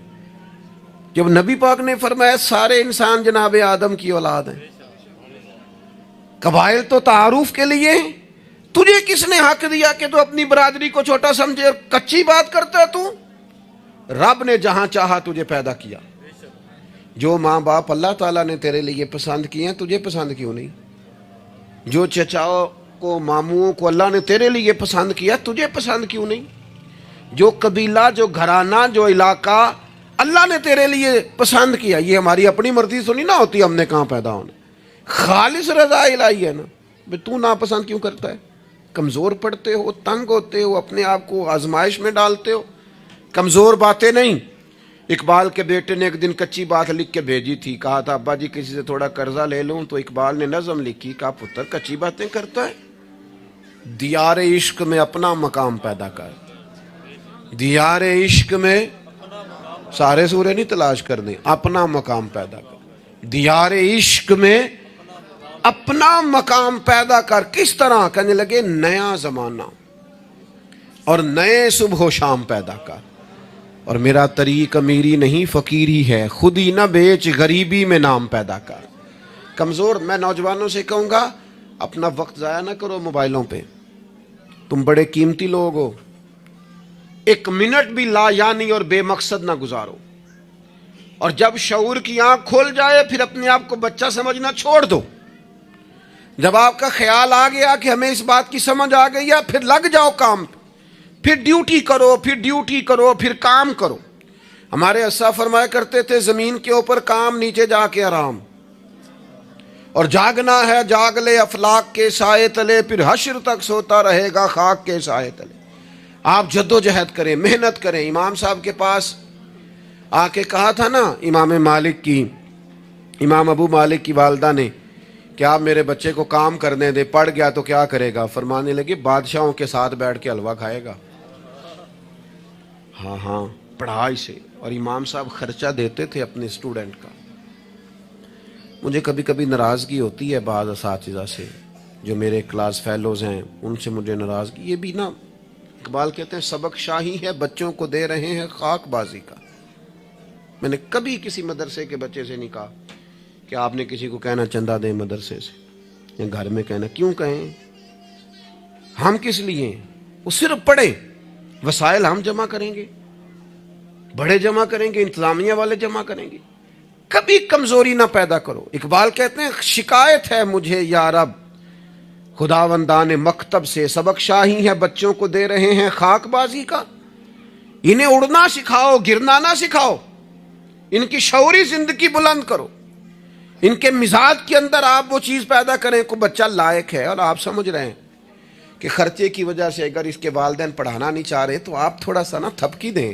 جب نبی پاک نے فرمایا سارے انسان جناب آدم کی اولاد ہیں، قبائل تو تعارف کے لیے ہیں، تجھے کس نے حق دیا کہ تو اپنی برادری کو چھوٹا سمجھے؟ کچی بات کرتا ہے تو؟ رب نے جہاں چاہا تجھے پیدا کیا، جو ماں باپ اللہ تعالیٰ نے تیرے لیے پسند کیے ہیں تجھے پسند کیوں نہیں؟ جو چچاؤں کو ماموں کو اللہ نے تیرے لیے پسند کیا تجھے پسند کیوں نہیں؟ جو قبیلہ، جو گھرانہ، جو علاقہ اللہ نے تیرے لیے پسند کیا، یہ ہماری اپنی مرضی سے نہیں نہ ہوتی، ہم نے کہاں پیدا ہونا، خالص رضا الہی ہے نا۔ تو ناپسند کیوں کرتا ہے؟ کمزور پڑتے ہو، تنگ ہوتے ہو، اپنے آپ کو آزمائش میں ڈالتے ہو، کمزور باتیں نہیں۔ اقبال کے بیٹے نے ایک دن کچی بات لکھ کے بھیجی تھی، کہا تھا ابا جی کسی سے تھوڑا قرضہ لے لوں، تو اقبال نے نظم لکھی، کہا پتر کچی باتیں کرتا ہے، دیار عشق میں اپنا مقام پیدا کر، دیار عشق میں سارے سورے نہیں تلاش کرنے، اپنا مقام پیدا کر، دیار عشق میں اپنا مقام پیدا کر۔ کس طرح؟ کہنے لگے نیا زمانہ اور نئے صبح و شام پیدا کر، اور میرا طریق امیری نہیں فقیری ہے، خود ہی نہ بیچ غریبی میں نام پیدا کر۔ کمزور، میں نوجوانوں سے کہوں گا اپنا وقت ضائع نہ کرو موبائلوں پہ، تم بڑے قیمتی لوگ ہو، ایک منٹ بھی لا یعنی اور بے مقصد نہ گزارو، اور جب شعور کی آنکھ کھول جائے پھر اپنے آپ کو بچہ سمجھنا چھوڑ دو۔ جب آپ کا خیال آ گیا کہ ہمیں اس بات کی سمجھ آ گئی ہے، پھر لگ جاؤ کام، پھر ڈیوٹی کرو، پھر ڈیوٹی کرو، پھر کام کرو۔ ہمارے اسا فرمایا کرتے تھے زمین کے اوپر کام، نیچے جا کے آرام، اور جاگنا ہے جاگ لے افلاک کے سائے تلے، پھر حشر تک سوتا رہے گا خاک کے سائے تلے۔ آپ جد و جہد کریں، محنت کریں۔ امام صاحب کے پاس آ کے کہا تھا نا امام ابو مالک کی والدہ نے کہ آپ میرے بچے کو کام کرنے دے، پڑھ گیا تو کیا کرے گا؟ فرمانے لگی بادشاہوں کے ساتھ بیٹھ کے حلوہ کھائے گا۔ ہاں پڑھائی سے۔ اور امام صاحب خرچہ دیتے تھے اپنے اسٹوڈنٹ کا۔ مجھے کبھی کبھی ناراضگی ہوتی ہے بعض اساتذہ سے، جو میرے کلاس فیلوز ہیں ان سے مجھے ناراضگی، یہ بھی نا اقبال کہتے ہیں سبق شاہی ہے بچوں کو دے رہے ہیں خاک بازی کا۔ میں نے کبھی کسی مدرسے کے بچے سے نہیں کہا کہ آپ نے کسی کو کہنا چندہ دیں مدرسے سے، یا گھر میں کہنا، کیوں کہیں؟ ہم کس لیے؟ وہ صرف پڑھیں، وسائل ہم جمع کریں گے، بڑے جمع کریں گے، انتظامیہ والے جمع کریں گے۔ کبھی کمزوری نہ پیدا کرو۔ اقبال کہتے ہیں شکایت ہے مجھے یا رب خداوندان مکتب سے، سبق شاہی ہے بچوں کو دے رہے ہیں خاک بازی کا۔ انہیں اڑنا سکھاؤ، گرنا نہ سکھاؤ، ان کی شعوری زندگی بلند کرو، ان کے مزاج کے اندر آپ وہ چیز پیدا کریں کو بچہ لائق ہے۔ اور آپ سمجھ رہے ہیں کہ خرچے کی وجہ سے اگر اس کے والدین پڑھانا نہیں چاہ رہے تو آپ تھوڑا سا نا تھپکی دیں،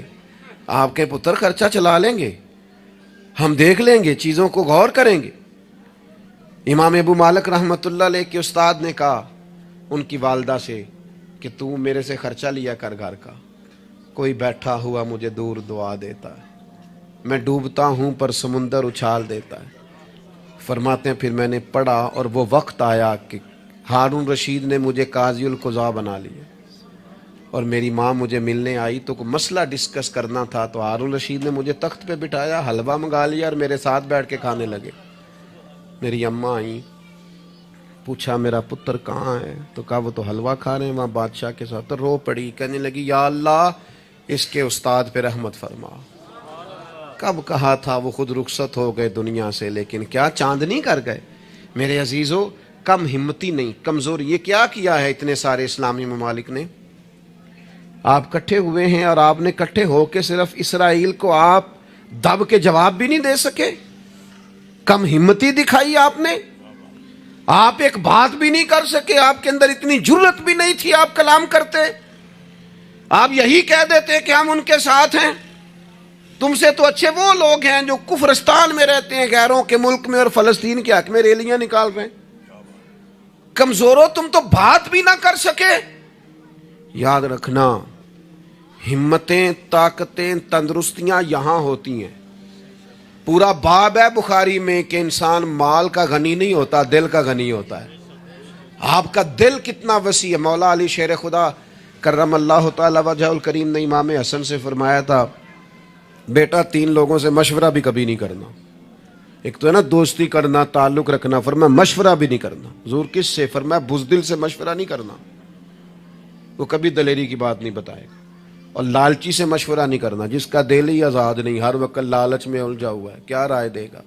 آپ کے پتر خرچہ چلا لیں گے، ہم دیکھ لیں گے، چیزوں کو غور کریں گے۔ امام ابو مالک رحمۃ اللہ علیہ کے استاد نے کہا ان کی والدہ سے کہ تو میرے سے خرچہ لیا کر گھر کا، کوئی بیٹھا ہوا مجھے دور دعا دیتا ہے، میں ڈوبتا ہوں پر سمندر اچھال دیتا ہے۔ فرماتے ہیں پھر میں نے پڑھا اور وہ وقت آیا کہ ہارون رشید نے مجھے قاضی القضاء بنا لیا، اور میری ماں مجھے ملنے آئی تو کوئی مسئلہ ڈسکس کرنا تھا، تو ہارون رشید نے مجھے تخت پہ بٹھایا، حلوہ منگا لیا اور میرے ساتھ بیٹھ کے کھانے لگے۔ میری اماں آئیں، پوچھا میرا پتر کہاں ہے؟ تو کہا وہ تو حلوہ کھا رہے ہیں وہاں بادشاہ کے ساتھ۔ تو رو پڑی، کہنے لگی یا اللہ اس کے استاد پہ رحمت فرما۔ کب کہا تھا وہ خود رخصت ہو گئے دنیا سے، لیکن کیا چاندنی کر گئے۔ میرے عزیزو کم ہمتی نہیں، کمزوری۔ یہ کیا کیا ہے اتنے سارے اسلامی ممالک نے؟ آپ کٹھے ہوئے ہیں اور آپ نے کٹھے ہو کے صرف اسرائیل کو آپ دب کے جواب بھی نہیں دے سکے، کم ہمتی دکھائی آپ نے، آپ ایک بات بھی نہیں کر سکے، آپ کے اندر اتنی جرت بھی نہیں تھی آپ کلام کرتے، آپ یہی کہہ دیتے کہ ہم ان کے ساتھ ہیں۔ تم سے تو اچھے وہ لوگ ہیں جو کفرستان میں رہتے ہیں، غیروں کے ملک میں، اور فلسطین کے حق میں ریلیاں نکال رہے ہیں۔ کمزوروں تم تو بات بھی نہ کر سکے۔ یاد رکھنا ہمتیں، طاقتیں، تندرستیاں یہاں ہوتی ہیں۔ پورا باب ہے بخاری میں کہ انسان مال کا غنی نہیں ہوتا، دل کا غنی ہوتا ہے۔ آپ کا دل کتنا وسیع ہے۔ مولا علی شیر خدا کرم اللہ تعالی وجہ الکریم نے امام حسن سے فرمایا تھا بیٹا 3 لوگوں سے مشورہ بھی کبھی نہیں کرنا۔ ایک تو ہے نا دوستی کرنا، تعلق رکھنا، فرمایا مشورہ بھی نہیں کرنا۔ حضور کس سے؟ فرمایا بزدل سے مشورہ نہیں کرنا، وہ کبھی دلیری کی بات نہیں بتائے گا، اور لالچی سے مشورہ نہیں کرنا، جس کا دل ہی آزاد نہیں، ہر وقت لالچ میں الجھا ہوا ہے، کیا رائے دے گا۔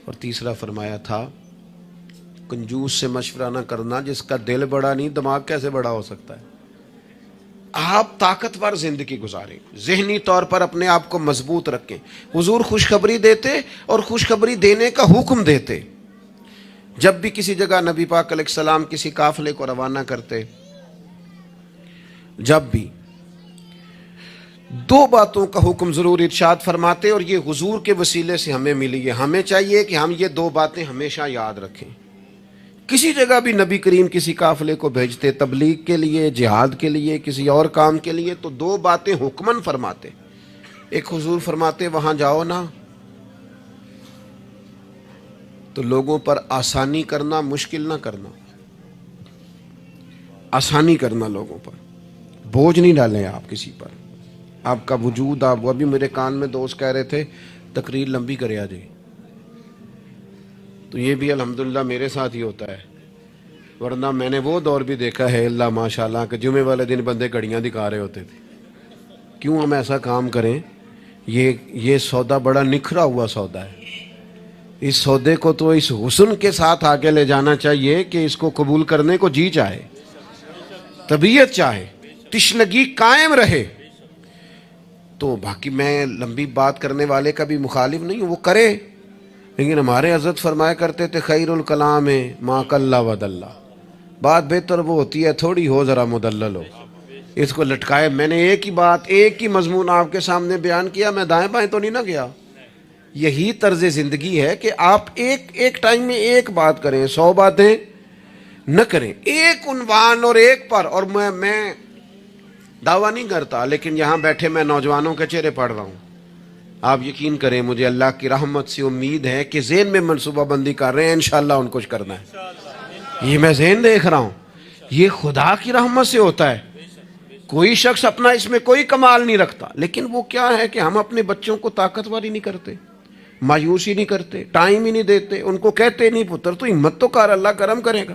اور تیسرا فرمایا تھا کنجوس سے مشورہ نہ کرنا، جس کا دل بڑا نہیں دماغ کیسے بڑا ہو سکتا ہے۔ آپ طاقتور زندگی گزاریں، ذہنی طور پر اپنے آپ کو مضبوط رکھیں۔ حضور خوشخبری دیتے اور خوشخبری دینے کا حکم دیتے۔ جب بھی کسی جگہ نبی پاک علیہ السلام کسی قافلے کو روانہ کرتے، جب بھی 2 باتوں کا حکم ضرور ارشاد فرماتے، اور یہ حضور کے وسیلے سے ہمیں ملی ہے۔ ہمیں چاہیے کہ ہم یہ 2 باتیں ہمیشہ یاد رکھیں۔ کسی جگہ بھی نبی کریم کسی قافلے کو بھیجتے، تبلیغ کے لیے، جہاد کے لیے، کسی اور کام کے لیے، تو 2 باتیں حکمن فرماتے۔ ایک حضور فرماتے وہاں جاؤ نا تو لوگوں پر آسانی کرنا، مشکل نہ کرنا، آسانی کرنا، لوگوں پر بوجھ نہیں ڈالیں آپ کسی پر۔ آپ کا وجود، آپ وہ بھی میرے کان میں دوست کہہ رہے تھے تقریر لمبی کرے آ جائے، تو یہ بھی الحمدللہ میرے ساتھ ہی ہوتا ہے، ورنہ میں نے وہ دور بھی دیکھا ہے اللہ ماشاءاللہ کہ جمعے والے دن بندے گھڑیاں دکھا رہے ہوتے تھے۔ کیوں ہم ایسا کام کریں؟ یہ سودا بڑا نکھرا ہوا سودا ہے۔ اس سودے کو تو اس حسن کے ساتھ آگے لے جانا چاہیے کہ اس کو قبول کرنے کو جی چاہے، طبیعت چاہے، تشنگی قائم رہے۔ تو باقی میں لمبی بات کرنے والے کا بھی مخالف نہیں ہوں، وہ کرے، لیکن ہمارے حضرت فرمایا کرتے تھے خیر الکلام ما قل و دل، بات بہتر وہ ہوتی ہے تھوڑی ہو ذرا مدلل ہو، اس کو لٹکائے۔ میں نے ایک ہی بات، ایک ہی مضمون آپ کے سامنے بیان کیا، میں دائیں بائیں تو نہیں نہ گیا۔ یہی طرز زندگی ہے کہ آپ ایک ٹائم میں ایک بات کریں، 100 باتیں نہ کریں، ایک عنوان اور ایک پر۔ اور میں دعویٰ نہیں کرتا، لیکن یہاں بیٹھے میں نوجوانوں کے چہرے پڑھ رہا ہوں، آپ یقین کریں مجھے اللہ کی رحمت سے امید ہے کہ ذہن میں منصوبہ بندی کر رہے ہیں، انشاءاللہ ان کچھ کرنا ہے۔ یہ میں ذہن دیکھ رہا ہوں، یہ خدا کی رحمت سے ہوتا ہے۔ کوئی شخص اپنا اس میں کوئی کمال نہیں رکھتا، لیکن وہ کیا ہے کہ ہم اپنے بچوں کو طاقتور ہی نہیں کرتے، مایوسی نہیں کرتے، ٹائم ہی نہیں دیتے، ان کو کہتے نہیں پتر تو ہمت تو کر، اللہ کرم کرے گا۔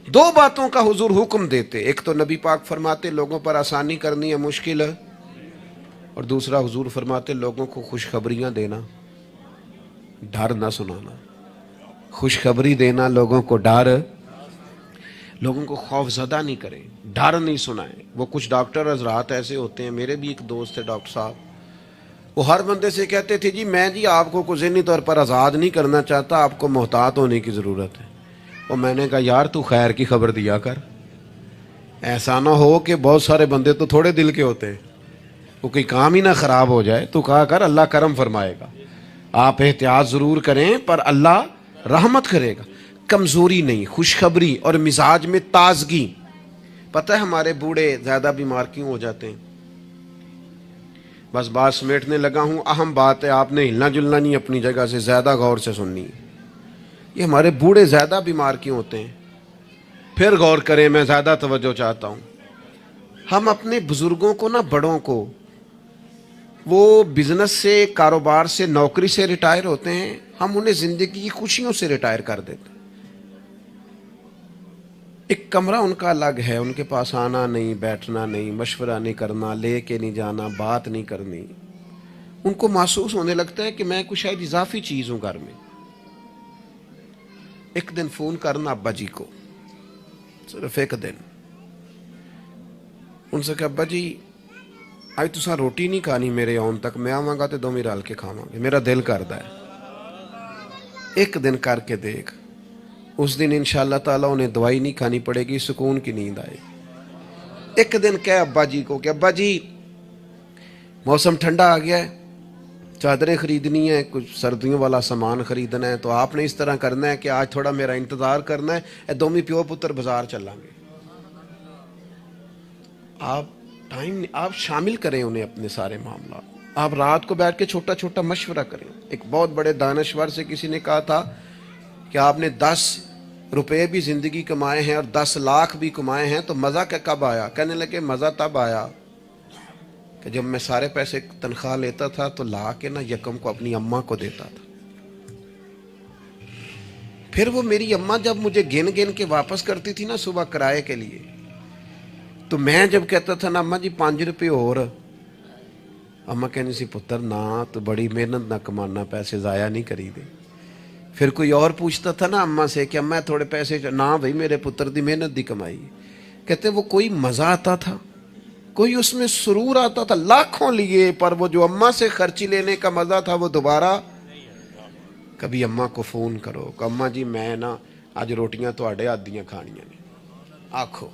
دو باتوں کا حضور حکم دیتے، ایک تو نبی پاک فرماتے لوگوں پر آسانی کرنی ہے مشکل ہے، اور دوسرا حضور فرماتے لوگوں کو خوشخبریاں دینا، ڈر نہ سنانا۔ خوشخبری دینا، لوگوں کو ڈر، لوگوں کو خوف زدہ نہیں کریں، ڈر نہیں سنائیں۔ وہ کچھ ڈاکٹر حضرات ایسے ہوتے ہیں، میرے بھی ایک دوست ہے ڈاکٹر صاحب، وہ ہر بندے سے کہتے تھے جی میں آپ کو ذہنی طور پر آزاد نہیں کرنا چاہتا، آپ کو محتاط ہونے کی ضرورت ہے۔ اور میں نے کہا یار تو خیر کی خبر دیا کر، ایسا نہ ہو کہ بہت سارے بندے تو تھوڑے دل کے ہوتے ہیں، وہ کوئی کام ہی نہ خراب ہو جائے، تو کہا کر اللہ کرم فرمائے گا۔ آپ احتیاط ضرور کریں پر اللہ رحمت کرے گا۔ کمزوری نہیں، خوشخبری اور مزاج میں تازگی۔ پتہ ہے ہمارے بوڑھے زیادہ بیمار کیوں ہو جاتے ہیں؟ بس بات سمیٹنے لگا ہوں، اہم بات ہے، آپ نے ہلنا جلنا نہیں، اپنی جگہ سے زیادہ غور سے سننی ہے۔ یہ ہمارے بوڑھے زیادہ بیمار کیوں ہوتے ہیں؟ پھر غور کریں، میں زیادہ توجہ چاہتا ہوں۔ ہم اپنے بزرگوں کو نا، بڑوں کو، وہ بزنس سے، کاروبار سے، نوکری سے ریٹائر ہوتے ہیں، ہم انہیں زندگی کی خوشیوں سے ریٹائر کر دیتے ہیں۔ ایک کمرہ ان کا الگ ہے، ان کے پاس آنا نہیں، بیٹھنا نہیں، مشورہ نہیں کرنا، لے کے نہیں جانا، بات نہیں کرنی۔ ان کو محسوس ہونے لگتا ہے کہ میں کچھ شاید اضافی چیز ہوں گھر میں۔ ایک دن فون کرنا ابا جی کو، صرف ایک دن، ان سے کہ ابا جی آج تساں روٹی نہیں کھانی میرے آن تک، میں آواں گا تے دوویں رل کے کھاواں گے، میرا دل کردا ہے۔ ایک دن کر کے دیکھ، اس دن انشاءاللہ تعالیٰ انہیں دوائی نہیں کھانی پڑے گی، سکون کی نیند آئے گی۔ ایک دن کہے ابا جی کو کہ ابا جی موسم ٹھنڈا آ گیا ہے، چادریں خریدنی ہے، کچھ سردیوں والا سامان خریدنا ہے، تو آپ نے اس طرح کرنا ہے کہ آج تھوڑا میرا انتظار کرنا ہے، اے دومی پیو پتر بازار چلیں گے۔ آپ شامل کریں انہیں اپنے سارے معاملات۔ آپ رات کو بیٹھ کے چھوٹا چھوٹا مشورہ کریں۔ ایک بہت بڑے دانشور سے کسی نے کہا تھا کہ آپ نے 10 روپے بھی زندگی کمائے ہیں اور 10 لاکھ بھی کمائے ہیں تو مزہ کب آیا؟ کہنے لگے مزہ تب آیا کہ جب میں سارے پیسے تنخواہ لیتا تھا تو لا کے نا یکم کو اپنی اماں کو دیتا تھا، پھر وہ میری اماں جب مجھے گن گن کے واپس کرتی تھی نا صبح کرائے کے لیے، تو میں جب کہتا تھا نا اماں جی 5 روپے اور، اماں کہنی سی پتر نہ تو بڑی محنت نہ کمانا، پیسے ضائع نہیں کری دے۔ پھر کوئی اور پوچھتا تھا نا اماں سے کہ اماں تھوڑے پیسے، نہ بھائی میرے پتر دی محنت دی کمائی۔ کہتے وہ کوئی مزہ آتا تھا، کوئی اس میں سرور آتا تھا، لاکھوں لیے، پر وہ جو اماں سے خرچی لینے کا مزہ تھا وہ دوبارہ۔ کبھی اماں کو فون کرو کہ اماں جی میں نا آج روٹیاں تواڈے ہاتھ دیاں کھانیاں نے، آکھو،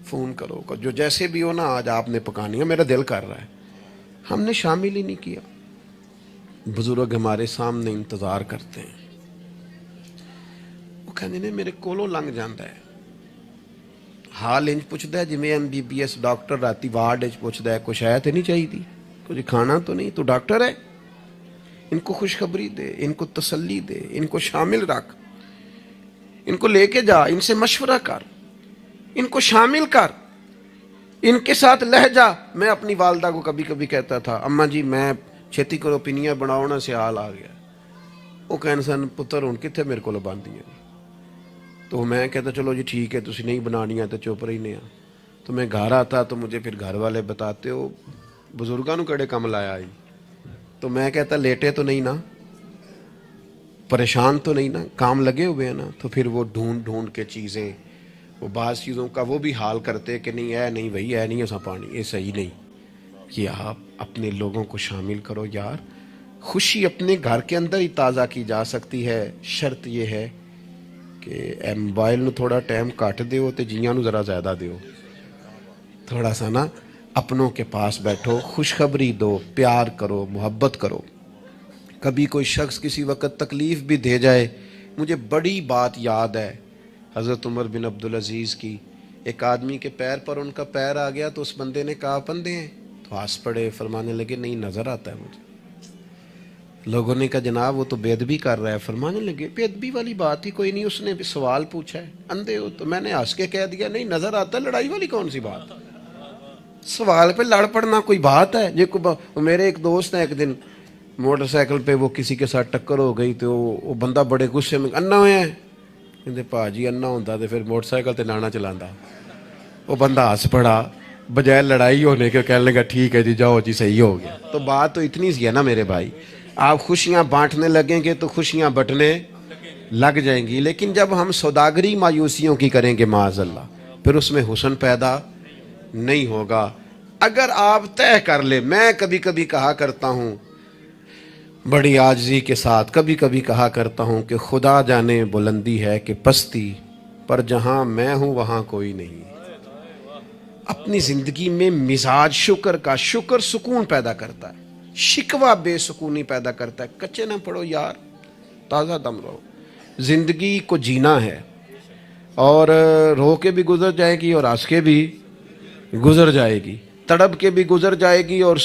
فون کرو کہ جو جیسے بھی ہو نا آج آپ نے پکانی ہے، میرا دل کر رہا ہے۔ ہم نے شامل ہی نہیں کیا۔ بزرگ ہمارے سامنے انتظار کرتے ہیں، وہ کہنے نے میرے کولوں لنگ جاندہ ہے، حال انج پوچھتا ہے جی میں MBBS ڈاکٹر راتی وارڈ انج پوچھتا ہے کچھ ہے تو نہیں چاہیے تھی، کچھ کھانا تو نہیں، تو ڈاکٹر ہے۔ ان کو خوشخبری دے، ان کو تسلی دے، ان کو شامل رکھ، ان کو لے کے جا، ان سے مشورہ کر، ان کو شامل کر، ان کے ساتھ لہجہ۔ میں اپنی والدہ کو کبھی کبھی کہتا تھا اماں جی میں چھیتی کرو پنیاں بناؤنا سے حال آ گیا، وہ کہنے سن پتر ہن کتھے میرے کو باندھی ہیں، تو میں کہتا چلو جی ٹھیک ہے تسی نہیں بنانیاں تو چپ رہنے ہیں۔ تو میں گھر آتا تو مجھے پھر گھر والے بتاتے ہو بزرگاں نو کڑے کم لایا آئی، تو میں کہتا لیٹے تو نہیں نا، پریشان تو نہیں نا، کام لگے ہوئے ہیں نا۔ تو پھر وہ ڈھونڈ ڈھونڈ کے چیزیں، وہ بعض چیزوں کا وہ بھی حال کرتے کہ نہیں اے نہیں بھائی اے نہیں ایسا پانی، یہ صحیح نہیں، کہ آپ اپنے لوگوں کو شامل کرو یار، خوشی اپنے گھر کے اندر ہی تازہ کی جا سکتی ہے، شرط یہ ہے کہ اے موبائل نو تھوڑا ٹائم کٹ دیو تے جیاں نو ذرا زیادہ دیو، تھوڑا سا نا اپنوں کے پاس بیٹھو، خوشخبری دو، پیار کرو، محبت کرو۔ کبھی کوئی شخص کسی وقت تکلیف بھی دے جائے، مجھے بڑی بات یاد ہے حضرت عمر بن عبدالعزیز کی، ایک آدمی کے پیر پر ان کا پیر آ گیا تو اس بندے نے کہا پندے ہیں، تو ہنس پڑے، فرمانے لگے نہیں نظر آتا ہے مجھے۔ لوگوں نے کہا جناب وہ تو بے ادبی کر رہا ہے، فرمانے لگے بے ادبی والی بات ہی کوئی نہیں، اس نے بھی سوال پوچھا ہے، اندھے ہو؟ تو میں نے ہنس کے کہہ دیا نہیں نظر آتا ہے، لڑائی والی کون سی بات؟ سوال پہ لڑ پڑنا کوئی بات ہے؟ میرے ایک دوست ہیں، ایک دن موٹر سائیکل پہ وہ کسی کے ساتھ ٹکر ہو گئی تو وہ بندہ بڑے غصے میں انا ہوئے ہیں، کہتے پا جی انا ہوتا تو پھر موٹر سائیکل تے لانا چلانا۔ وہ بندہ ہنس پڑا، بجائے لڑائی ہونے کے کہنے لگا ٹھیک ہے جی جاؤ جی صحیح ہو گیا۔ تو بات تو اتنی سی ہے نا میرے بھائی، آپ خوشیاں بانٹنے لگیں گے تو خوشیاں بٹنے لگ جائیں گی، لیکن جب ہم سوداگری مایوسیوں کی کریں گے معاذ اللہ، پھر اس میں حسن پیدا نہیں ہوگا۔ اگر آپ طے کر لیں، میں کبھی کبھی کہا کرتا ہوں بڑی عاجزی کے ساتھ، کبھی کبھی کہا کرتا ہوں کہ خدا جانے بلندی ہے کہ پستی، پر جہاں میں ہوں وہاں کوئی نہیں۔ اپنی زندگی میں مزاج شکر کا، شکر سکون پیدا کرتا ہے، شکوہ بے سکونی پیدا کرتا ہے۔ کچے نہ پڑو یار، تازہ دم رہو، زندگی کو جینا ہے، اور رو کے بھی گزر جائے گی اور ہنس کے بھی گزر جائے گی، تڑپ کے بھی گزر جائے گی، اور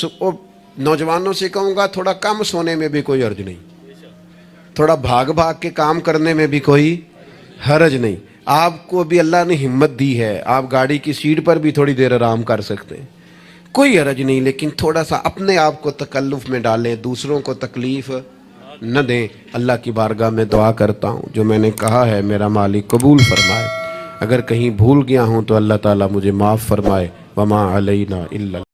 نوجوانوں سے کہوں گا تھوڑا کم سونے میں بھی کوئی حرج نہیں، تھوڑا بھاگ بھاگ کے کام کرنے میں بھی کوئی حرج نہیں۔ آپ کو بھی اللہ نے ہمت دی ہے، آپ گاڑی کی سیٹ پر بھی تھوڑی دیر آرام کر سکتے ہیں، کوئی حرج نہیں، لیکن تھوڑا سا اپنے آپ کو تکلف میں ڈالیں، دوسروں کو تکلیف نہ دیں۔ اللہ کی بارگاہ میں دعا کرتا ہوں جو میں نے کہا ہے میرا مالک قبول فرمائے، اگر کہیں بھول گیا ہوں تو اللہ تعالیٰ مجھے معاف فرمائے۔ وما علینا الا